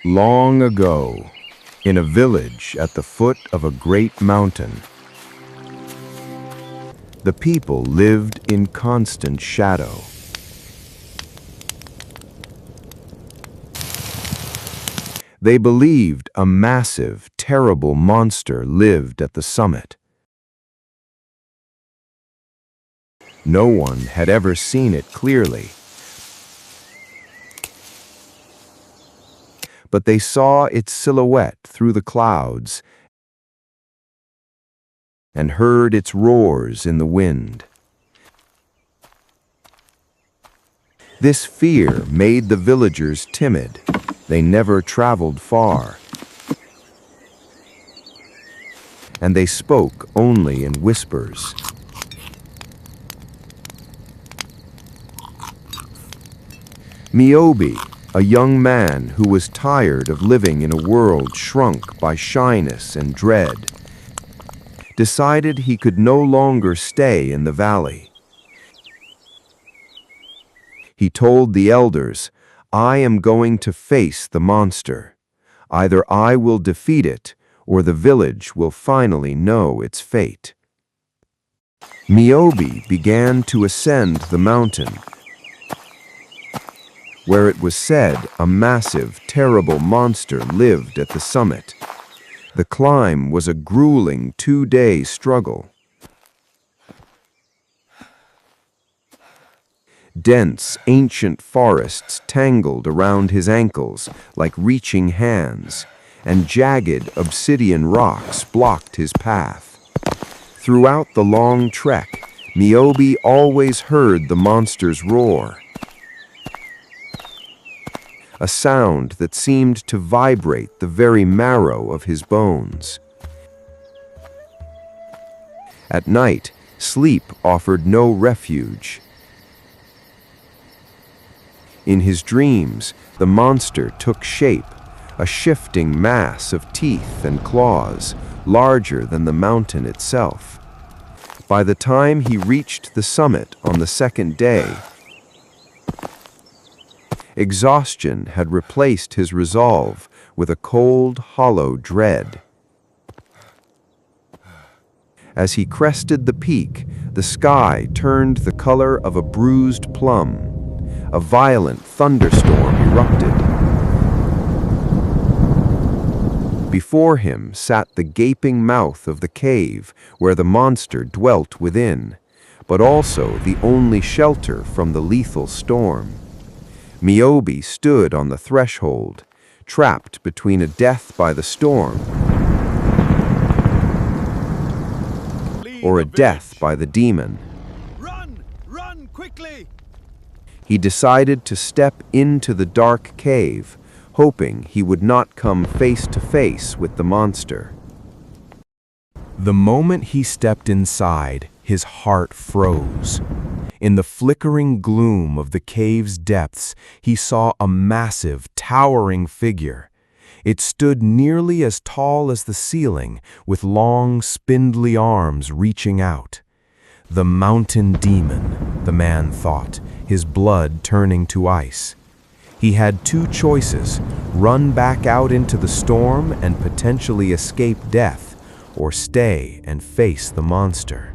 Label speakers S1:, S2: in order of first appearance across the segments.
S1: Long ago, in a village at the foot of a great mountain, the people lived in constant shadow. They believed a massive, terrible monster lived at the summit. No one had ever seen it clearly, but they saw its silhouette through the clouds and heard its roars in the wind. This fear made the villagers timid. They never traveled far, and they spoke only in whispers. Miobi, a young man who was tired of living in a world shrunk by shyness and dread, decided he could no longer stay in the valley. He told the elders, "I am going to face the monster. Either I will defeat it, or the village will finally know its fate." Miobi began to ascend the mountain, where it was said a massive, terrible monster lived at the summit. The climb was a grueling 2-day struggle. Dense, ancient forests tangled around his ankles like reaching hands, and jagged obsidian rocks blocked his path. Throughout the long trek, Miobi always heard the monster's roar, a sound that seemed to vibrate the very marrow of his bones. At night, sleep offered no refuge. In his dreams, the monster took shape, a shifting mass of teeth and claws, larger than the mountain itself. By the time he reached the summit on the second day, exhaustion had replaced his resolve with a cold, hollow dread. As he crested the peak, the sky turned the color of a bruised plum. A violent thunderstorm erupted. Before him sat the gaping mouth of the cave where the monster dwelt within, but also the only shelter from the lethal storm. Miobi stood on the threshold, trapped between a death by the storm or a death by the demon.
S2: Run! Run quickly!
S1: He decided to step into the dark cave, hoping he would not come face to face with the monster. The moment he stepped inside, his heart froze. In the flickering gloom of the cave's depths, he saw a massive, towering figure. It stood nearly as tall as the ceiling, with long, spindly arms reaching out. The mountain demon, the man thought, his blood turning to ice. He had two choices: run back out into the storm and potentially escape death, or stay and face the monster.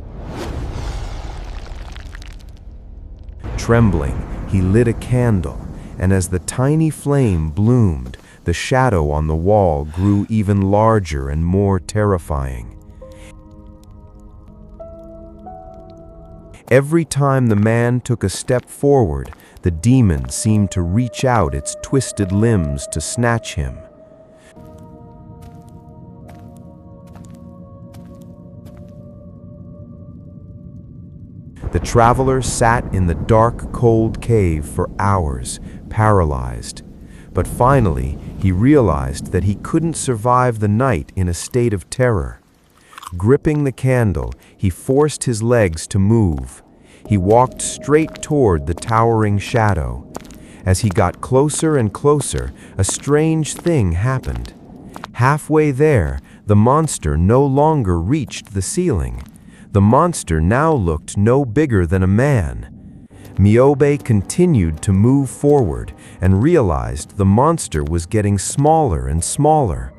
S1: Trembling, he lit a candle, and as the tiny flame bloomed, the shadow on the wall grew even larger and more terrifying. Every time the man took a step forward, the demon seemed to reach out its twisted limbs to snatch him. The traveler sat in the dark, cold cave for hours, paralyzed. But finally, he realized that he couldn't survive the night in a state of terror. Gripping the candle, he forced his legs to move. He walked straight toward the towering shadow. As he got closer and closer, a strange thing happened. Halfway there, the monster no longer reached the ceiling. The monster now looked no bigger than a man. Myobe continued to move forward and realized the monster was getting smaller and smaller.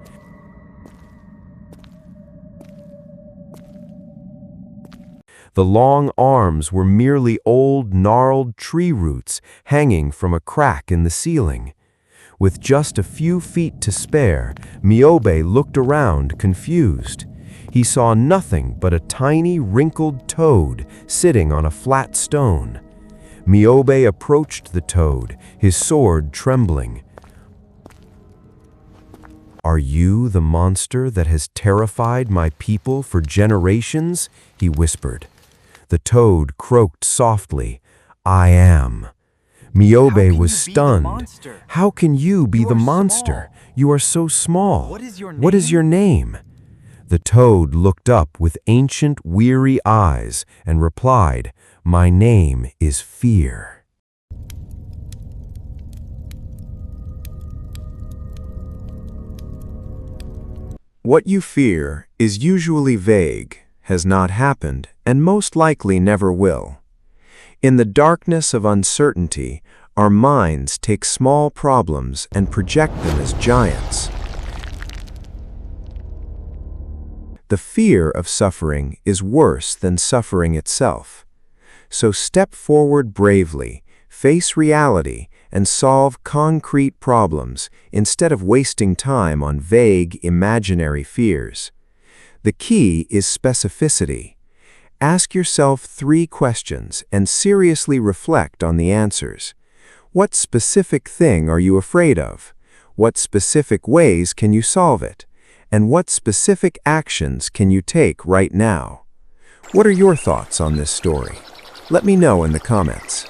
S1: The long arms were merely old, gnarled tree roots hanging from a crack in the ceiling. With just a few feet to spare, Myobe looked around, confused. He saw nothing but a tiny, wrinkled toad sitting on a flat stone. Myobe approached the toad, his sword trembling. "Are you the monster that has terrified my people for generations?" he whispered. The toad croaked softly, "I am." Myobe was stunned. "How can you be the monster? You are so small. What is your name?" The toad looked up with ancient, weary eyes and replied, "My name is Fear." What you fear is usually vague, has not happened, and most likely never will. In the darkness of uncertainty, our minds take small problems and project them as giants. The fear of suffering is worse than suffering itself. So step forward bravely, face reality, and solve concrete problems instead of wasting time on vague, imaginary fears. The key is specificity. Ask yourself 3 questions and seriously reflect on the answers. What specific thing are you afraid of? What specific ways can you solve it? And what specific actions can you take right now? What are your thoughts on this story? Let me know in the comments.